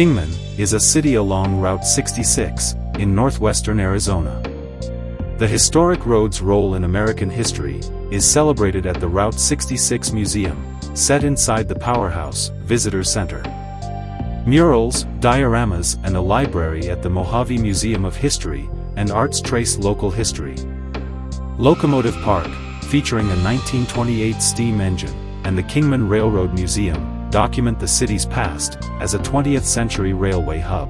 Kingman is a city along Route 66, in northwestern Arizona. The historic road's role in American history is celebrated at the Route 66 Museum, set inside the Powerhouse Visitor Center. Murals, dioramas and a library at the Mojave Museum of History and Arts trace local history. Locomotive Park, featuring a 1928 steam engine, and the Kingman Railroad Museum, document the city's past as a 20th-century railway hub.